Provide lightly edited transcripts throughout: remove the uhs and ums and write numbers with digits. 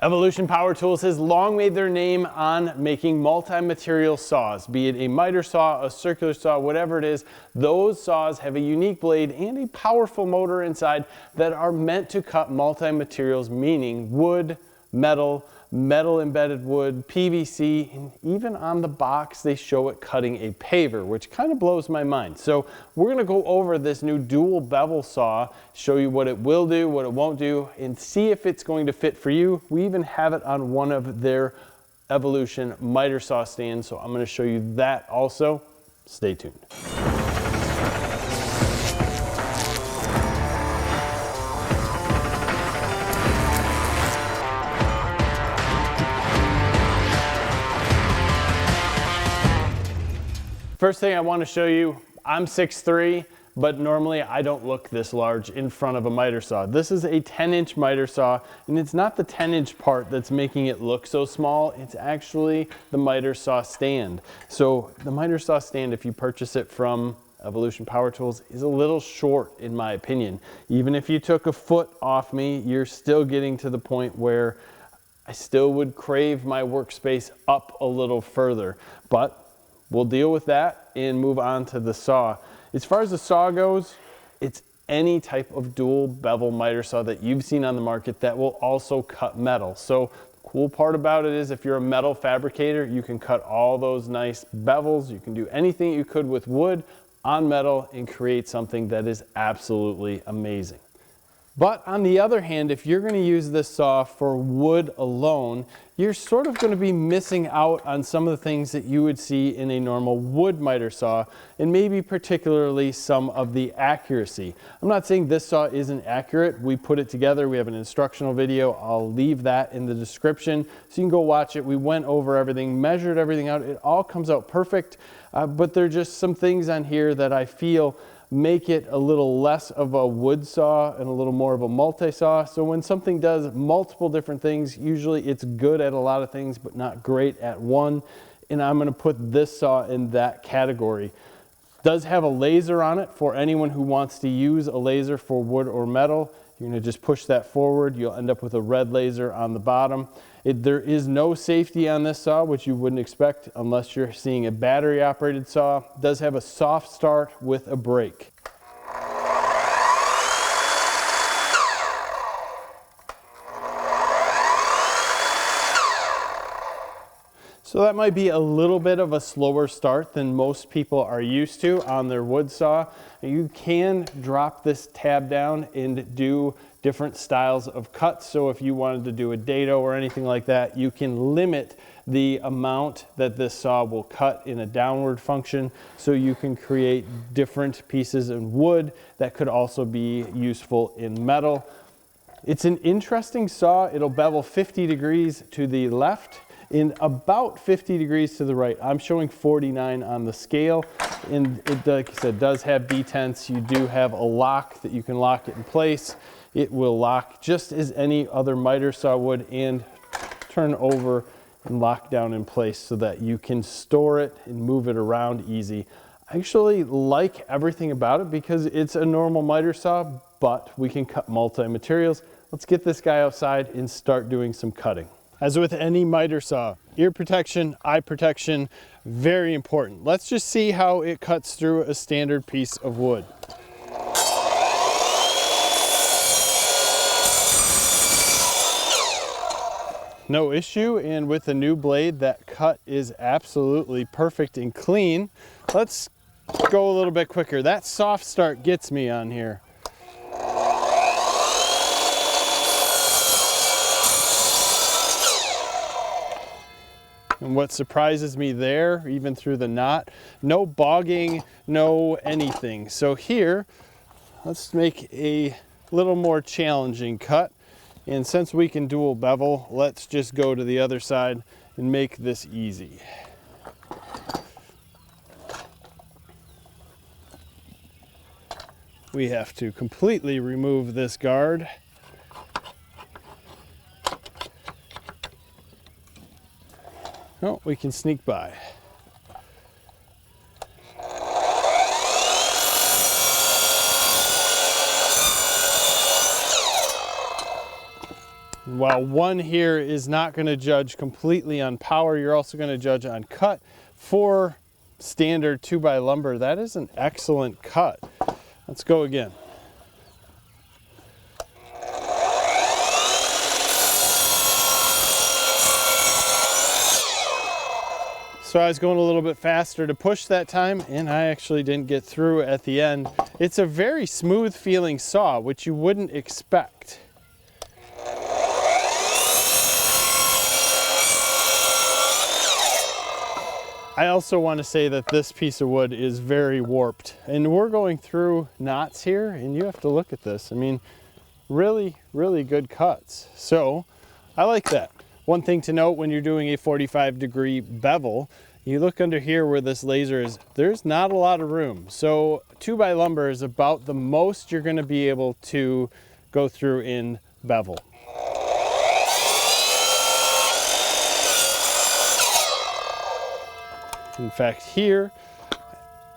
Evolution Power Tools has long made their name on making multi-material saws, be it a miter saw, a circular saw, whatever it is. Those saws have a unique blade and a powerful motor inside that are meant to cut multi-materials, meaning wood, metal, metal embedded wood, PVC, and even on the box they show it cutting a paver, which kind of blows my mind. So we're going to go over this new dual bevel saw, show you what it will do, what it won't do, and see if it's going to fit for you. We even have it on one of their Evolution miter saw stands, so I'm going to show you that also. Stay tuned. First thing I want to show you, I'm 6'3", but normally I don't look this large in front of a miter saw. This is a 10-inch miter saw, and it's not the 10-inch part that's making it look so small, it's actually the miter saw stand. So the miter saw stand, if you purchase it from Evolution Power Tools, is a little short in my opinion. Even if you took a foot off me, you're still getting to the point where I still would crave my workspace up a little further, but we'll deal with that and move on to the saw. As far as the saw goes, it's any type of dual bevel miter saw that you've seen on the market that will also cut metal. So the cool part about it is if you're a metal fabricator, you can cut all those nice bevels. You can do anything you could with wood on metal and create something that is absolutely amazing. But on the other hand, if you're going to use this saw for wood alone, you're sort of going to be missing out on some of the things that you would see in a normal wood miter saw, and maybe particularly some of the accuracy. I'm not saying this saw isn't accurate. We put it together. We have an instructional video. I'll leave that in the description so you can go watch it. We went over everything, measured everything out. It all comes out perfect, but there are just some things on here that I feel make it a little less of a wood saw and a little more of a multi-saw. So when something does multiple different things, usually it's good at a lot of things, but not great at one. And I'm gonna put this saw in that category. It does have a laser on it for anyone who wants to use a laser for wood or metal. You're gonna just push that forward. You'll end up with a red laser on the bottom. There is no safety on this saw, which you wouldn't expect unless you're seeing a battery operated saw. It does have a soft start with a brake. So that might be a little bit of a slower start than most people are used to on their wood saw. You can drop this tab down and do different styles of cuts. So if you wanted to do a dado or anything like that, you can limit the amount that this saw will cut in a downward function, so you can create different pieces in wood that could also be useful in metal. It's an interesting saw. It'll bevel 50 degrees to the left and about 50 degrees to the right. I'm showing 49 on the scale, and it, like I said, does have detents. You do have a lock that you can lock it in place. It will lock just as any other miter saw would and turn over and lock down in place so that you can store it and move it around easy. I actually like everything about it because it's a normal miter saw, but we can cut multi-materials. Let's get this guy outside and start doing some cutting. As with any miter saw, ear protection, eye protection, very important. Let's just see how it cuts through a standard piece of wood. No issue, and with the new blade, that cut is absolutely perfect and clean. Let's go a little bit quicker. That soft start gets me on here. And what surprises me there, even through the knot, no bogging, no anything. So here, let's make a little more challenging cut. And since we can dual bevel, let's just go to the other side and make this easy. We have to completely remove this guard. Oh, we can sneak by. While one here is not going to judge completely on power, you're also going to judge on cut. For standard 2x lumber, that is an excellent cut. Let's go again. So I was going a little bit faster to push that time, and I actually didn't get through at the end. It's a very smooth feeling saw, which you wouldn't expect. I also want to say that this piece of wood is very warped, and we're going through knots here, and you have to look at this. I mean, really, really good cuts. So I like that. One thing to note when you're doing a 45-degree bevel, you look under here where this laser is, there's not a lot of room. So 2x lumber is about the most you're going to be able to go through in bevel. In fact, here,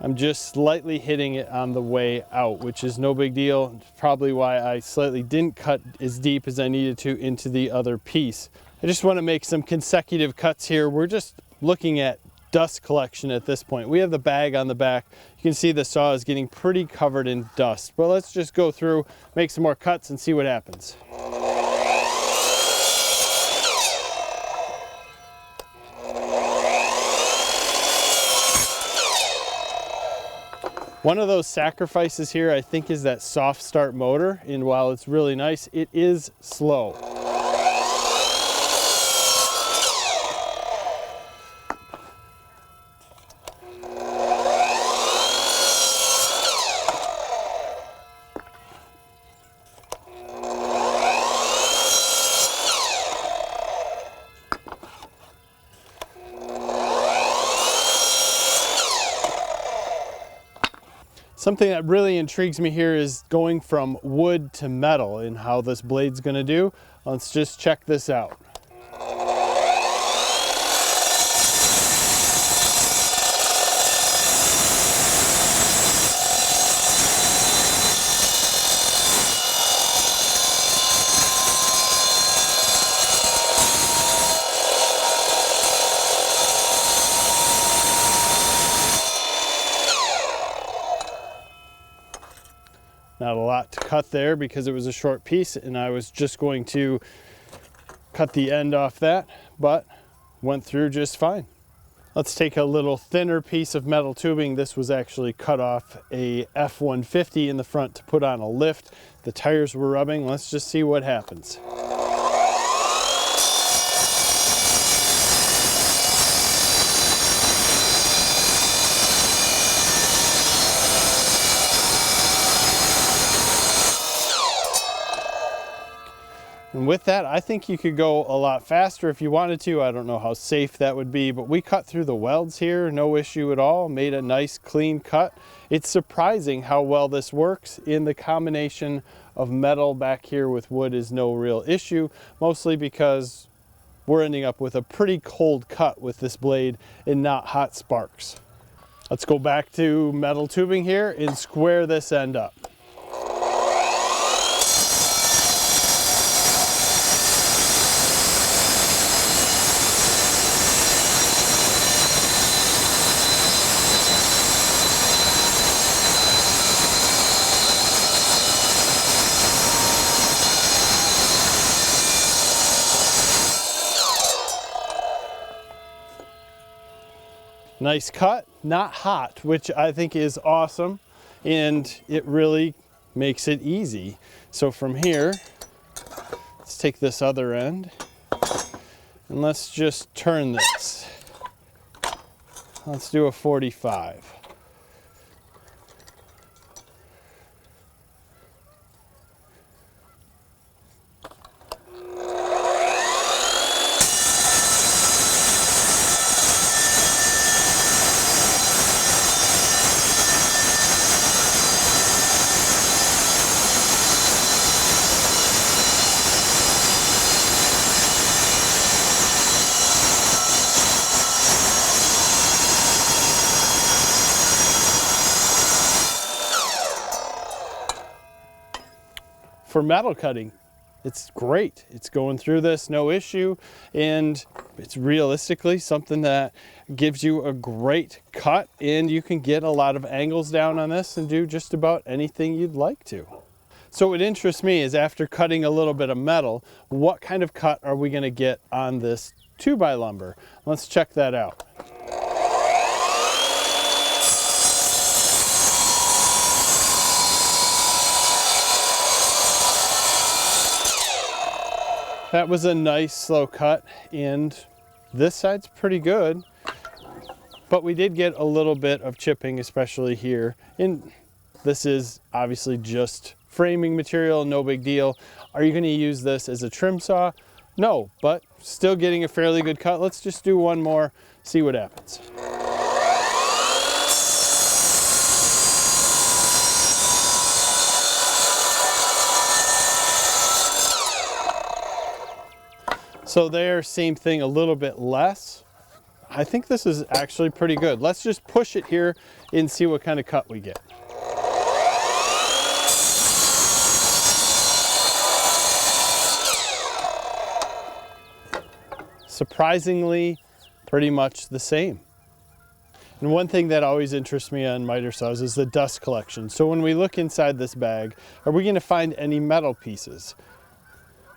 I'm just slightly hitting it on the way out, which is no big deal. Probably why I slightly didn't cut as deep as I needed to into the other piece. I just want to make some consecutive cuts here. We're just looking at dust collection at this point. We have the bag on the back. You can see the saw is getting pretty covered in dust. But let's just go through, make some more cuts and see what happens. One of those sacrifices here, I think, is that soft start motor, and while it's really nice, it is slow. Something that really intrigues me here is going from wood to metal and how this blade's going to do. Let's just check this out. Not a lot to cut there because it was a short piece and I was just going to cut the end off that, but went through just fine. Let's take a little thinner piece of metal tubing. This was actually cut off a F-150 in the front to put on a lift. The tires were rubbing. Let's just see what happens. And with that, I think you could go a lot faster if you wanted to. I don't know how safe that would be, but we cut through the welds here, no issue at all. Made a nice clean cut. It's surprising how well this works. In the combination of metal back here with wood is no real issue, mostly because we're ending up with a pretty cold cut with this blade and not hot sparks. Let's go back to metal tubing here and square this end up. Nice cut, not hot, which I think is awesome, and it really makes it easy. So from here, let's take this other end and let's just turn this. Let's do a 45. For metal cutting, it's great. It's going through this, no issue. And it's realistically something that gives you a great cut, and you can get a lot of angles down on this and do just about anything you'd like to. So what interests me is, after cutting a little bit of metal, what kind of cut are we going to get on this 2x lumber? Let's check that out. That was a nice slow cut, and this side's pretty good, but we did get a little bit of chipping, especially here. And this is obviously just framing material, no big deal. Are you going to use this as a trim saw? No, but still getting a fairly good cut. Let's just do one more, see what happens. So there, same thing, a little bit less. I think this is actually pretty good. Let's just push it here and see what kind of cut we get. Surprisingly, pretty much the same. And one thing that always interests me on miter saws is the dust collection. So when we look inside this bag, are we going to find any metal pieces?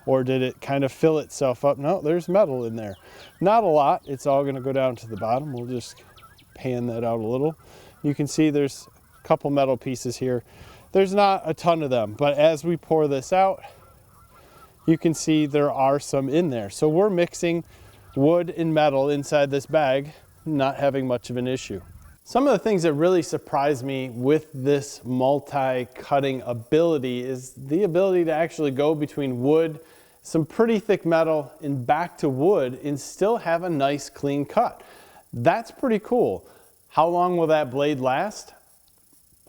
Or did it kind of fill itself up? No, there's metal in there. Not a lot. It's all going to go down to the bottom. We'll just pan that out a little. You can see there's a couple metal pieces here. There's not a ton of them, but as we pour this out, you can see there are some in there. So we're mixing wood and metal inside this bag, not having much of an issue. Some of the things that really surprised me with this multi-cutting ability is the ability to actually go between wood, some pretty thick metal, and back to wood and still have a nice clean cut. That's pretty cool. How long will that blade last?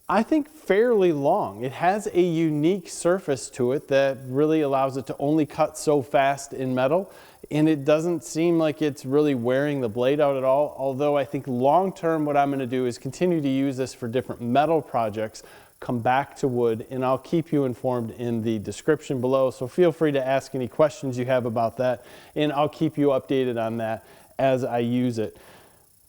I think fairly long. It has a unique surface to it that really allows it to only cut so fast in metal, and it doesn't seem like it's really wearing the blade out at all. Although I think long term what I'm going to do is continue to use this for different metal projects, come back to wood, and I'll keep you informed in the description below. So feel free to ask any questions you have about that, and I'll keep you updated on that as I use it.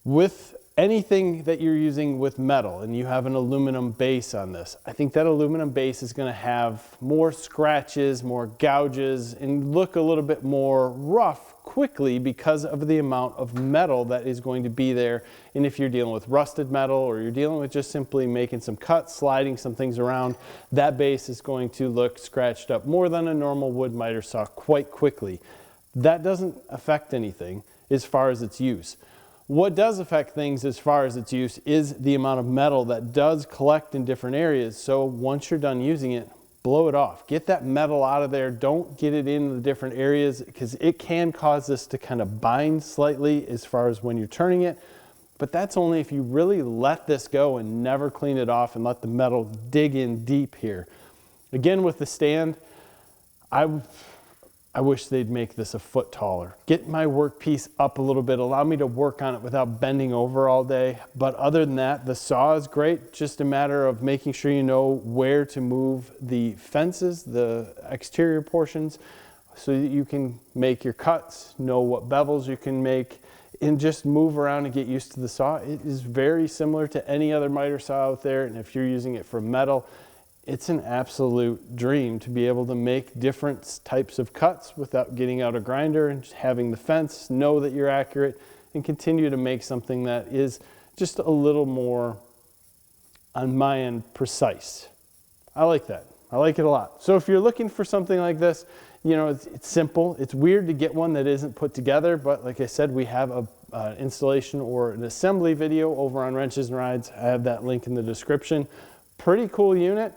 With anything that you're using with metal and you have an aluminum base on this, I think that aluminum base is going to have more scratches, more gouges, and look a little bit more rough quickly because of the amount of metal that is going to be there. And if you're dealing with rusted metal, or you're dealing with just simply making some cuts, sliding some things around, that base is going to look scratched up more than a normal wood miter saw quite quickly. That doesn't affect anything as far as its use. What does affect things as far as its use is the amount of metal that does collect in different areas. So once you're done using it, blow it off. Get that metal out of there. Don't get it in the different areas, because it can cause this to kind of bind slightly as far as when you're turning it. But that's only if you really let this go and never clean it off and let the metal dig in deep here. Again, with the stand, I wish they'd make this a foot taller. Get my workpiece up a little bit, allow me to work on it without bending over all day. But other than that, the saw is great. Just a matter of making sure you know where to move the fences, the exterior portions, so that you can make your cuts, know what bevels you can make, and just move around and get used to the saw. It is very similar to any other miter saw out there, and if you're using it for metal, it's an absolute dream to be able to make different types of cuts without getting out a grinder, and just having the fence know that you're accurate, and continue to make something that is just a little more, on my end, precise. I like that. I like it a lot. So if you're looking for something like this, you know, it's simple. It's weird to get one that isn't put together, but like I said, we have an installation or an assembly video over on Wrenches and Rides. I have that link in the description. Pretty cool unit.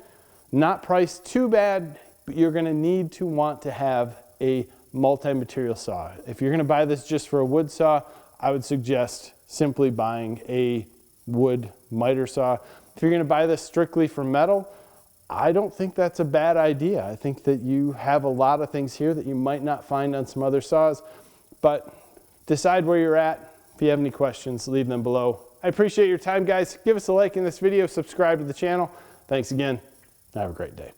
Not priced too bad, but you're going to need to want to have a multi-material saw. If you're going to buy this just for a wood saw, I would suggest simply buying a wood miter saw. If you're going to buy this strictly for metal, I don't think that's a bad idea. I think that you have a lot of things here that you might not find on some other saws, but decide where you're at. If you have any questions, leave them below. I appreciate your time, guys. Give us a like in this video, subscribe to the channel. Thanks again. Have a great day.